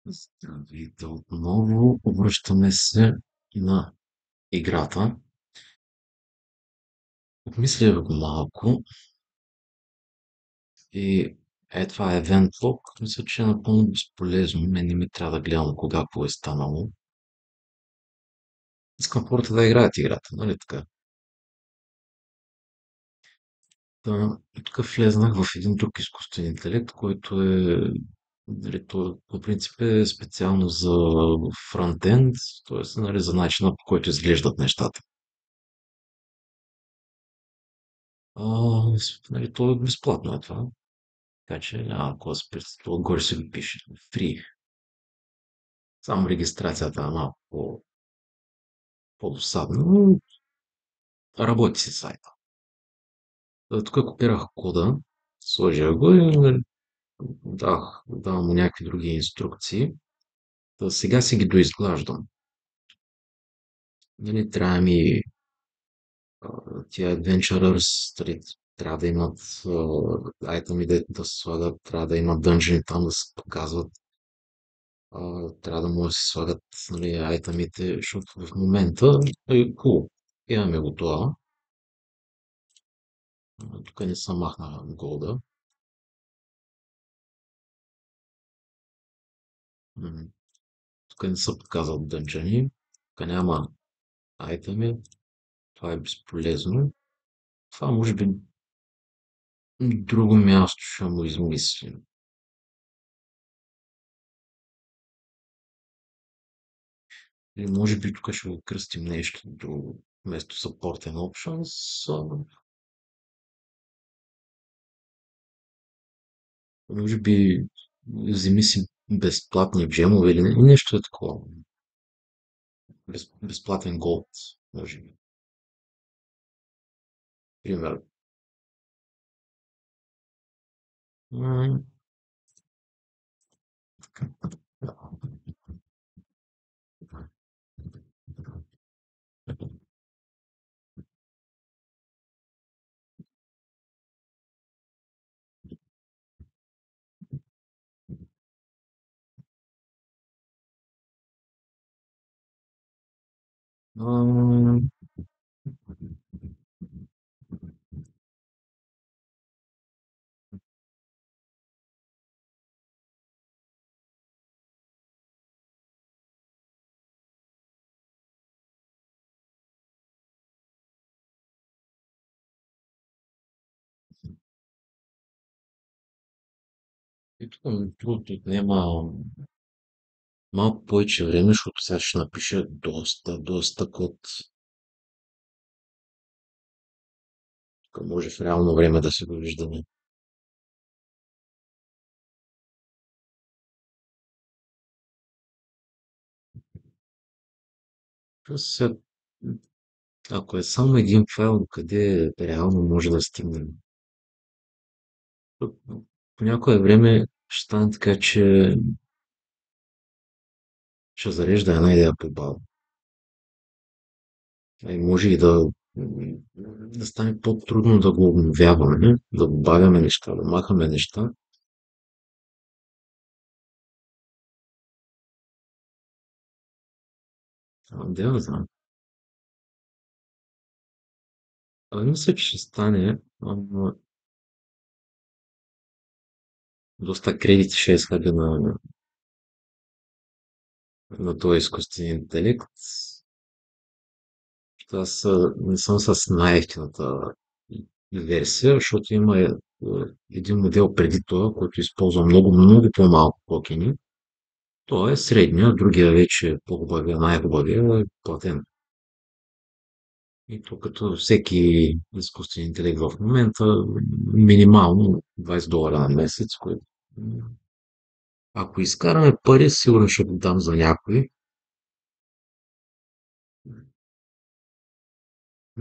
Здравейте отново. Обръщаме се на играта. Обмислях го малко и това е евент лог. Мисля, че е напълно безполезно. Мен не ми трябва да гледам кога какво е станало. Искам хората да играят играта, нали така? Тук влезнах в един друг изкуствен интелект, който е нали, по принцип е специално за фронтенд, т.е. нали, за начина по който изглеждат нещата. А, нали, то е безплатно е това. Така че няма какво да се притеснявате. Отгоре се ви пише free. Само регистрацията е малко по-досадна, но работи си сайта. Тук копирах кода, сложих го и нали, давам му някакви други инструкции. Сега си ги доизглаждам. Нали, трябва ми тия adventurers, нали, трябва да имат айтеми да се слагат, трябва да имат дънжени там да се показват. Трябва да може да се слагат нали, айтемите, защото в момента е хубаво. Имаме го това. Тук не съм махнал голда. Тук не са показват дънжени. Тук няма айтеми. Това е безполезно. Това може би друго място ще му измислим. Или може би тук ще го кръстим нещо друго. Вместо Support and Options. Може би вземи си безплатни джемове или нещо е такова. Безплатен голд, може би. Пример. М, ам, И тук между другото отнема малко повече време, защото сега ще напиша доста код. Тук може в реално време да се довиждаме. Просто сега, ако е само един файл, къде реално може да стигнем? По някое време ще стане така, че ще зарежда една идея по-бавно. И може и да стане по-трудно да го обновяваме, да добавяме неща, да махаме неща. Да, не знам. Мисля, че ще стане. Доста кредити ще изхвърля на този изкуствен интелект. Аз не съм с най-ефтината версия, защото има един модел преди това, който използва много по-малко токени. Той е средния, другия вече е по-хубавия, най-хубавия е платен. И то като всеки изкуствен интелект в момента, минимално $20 на месец, което ако изкараме пари, сигурно ще го дам за някой.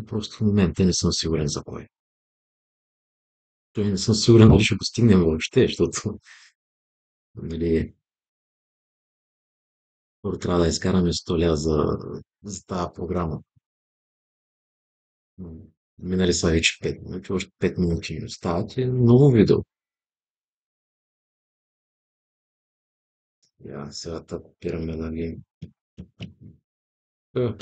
Просто в момента не съм сигурен за кой. Той не съм сигурен дали ще го стигнем въобще, защото нали, първо трябва да изкараме 100 ля за тази програма. Минали са вече 5 минути, още 5 минути ни остават и много видео. Я сега копираме, нали? Е,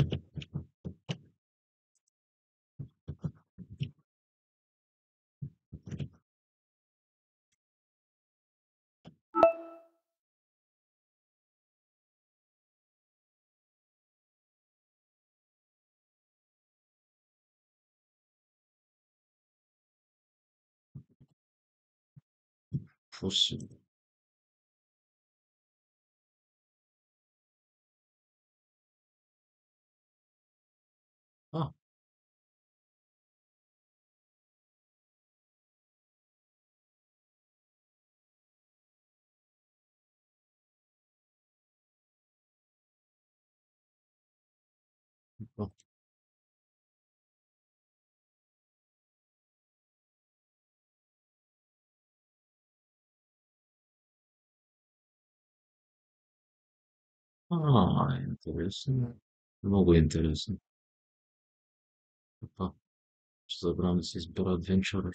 какво си? А, интересно. Много интересно. Опа, ще забравям да си избера адвенчър.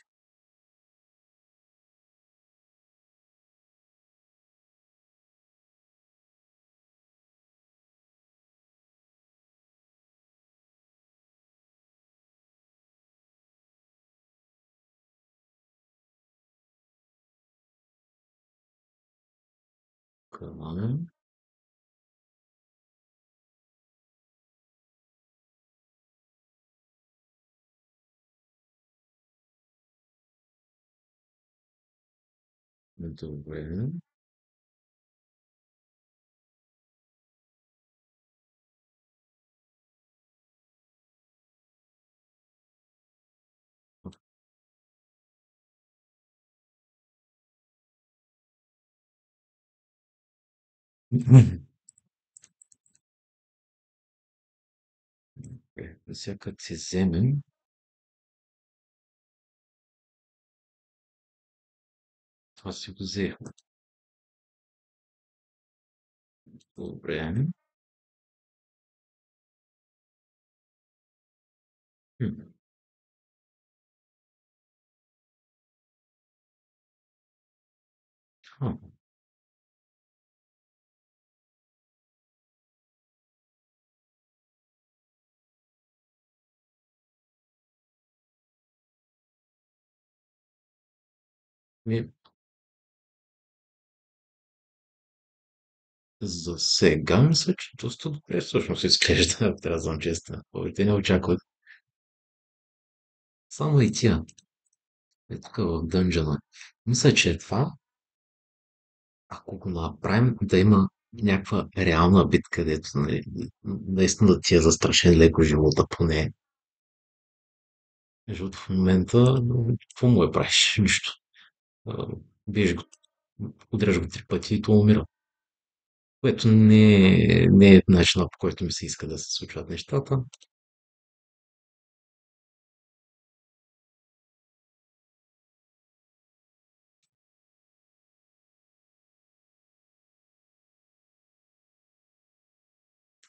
Канал. Добре. Сега като си вземем, това си го взехме. Добре. Хм. А, ми, за сега мисля, че доста добре всъщност изглежда, трябва да съм честен. Повече не очаквах. Само и тя. Е тук в дънжена. Мисля, че е това, ако го направим да има някаква реална битка, където нали, наистина да ти е застрашен леко живота поне. Защото в момента, какво му е правиш? Нищо. А, Биеш го, удряш го 3 пъти и то умира. Което не е начинът, по който ми се иска да се случват нещата.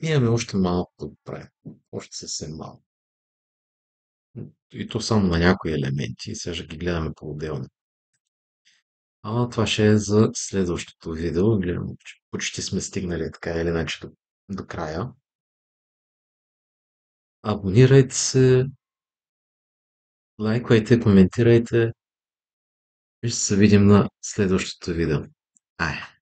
Имаме още малко да го правим. Още съвсем малко. И то само на някои елементи. Сега ще ги гледаме по-отделно. Това ще е за следващото видео. Гледам, че почти сме стигнали така или иначе до края. Абонирайте се, лайквайте, коментирайте и ще се видим на следващото видео. Ай!